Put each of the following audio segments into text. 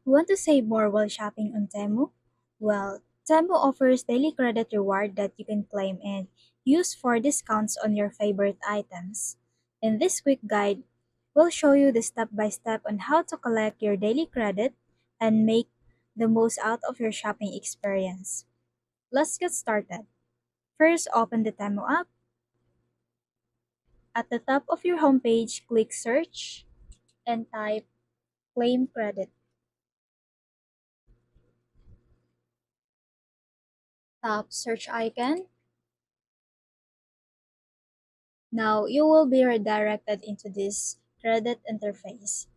Want to save more while shopping on Temu? Well, Temu offers daily credit reward that you can claim and use for discounts on your favorite items. In this quick guide, we'll show you the step-by-step on how to collect your daily credit and make the most out of your shopping experience. Let's get started. First, open the Temu app. At the top of your homepage, click Search and type Claim Credit. Tap Search icon. Now you will be redirected into this credit interface.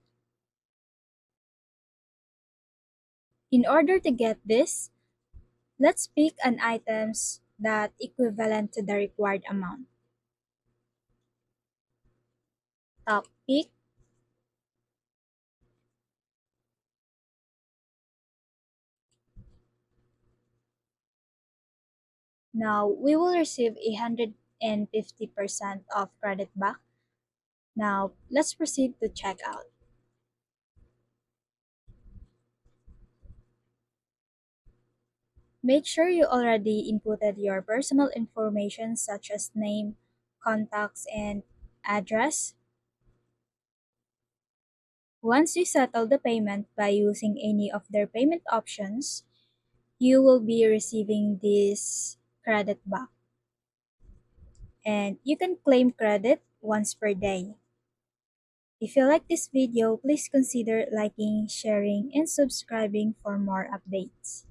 In order to get this, let's pick an items that equivalent to the required amount. Tap Pick. Now we will receive 150% of credit back. Now let's proceed to checkout. Make sure you already inputted your personal information such as name, contacts, and address. Once you settle the payment by using any of their payment options, you will be receiving this credit back. And you can claim credit once per day. If you like this video, please consider liking, sharing, and subscribing for more updates.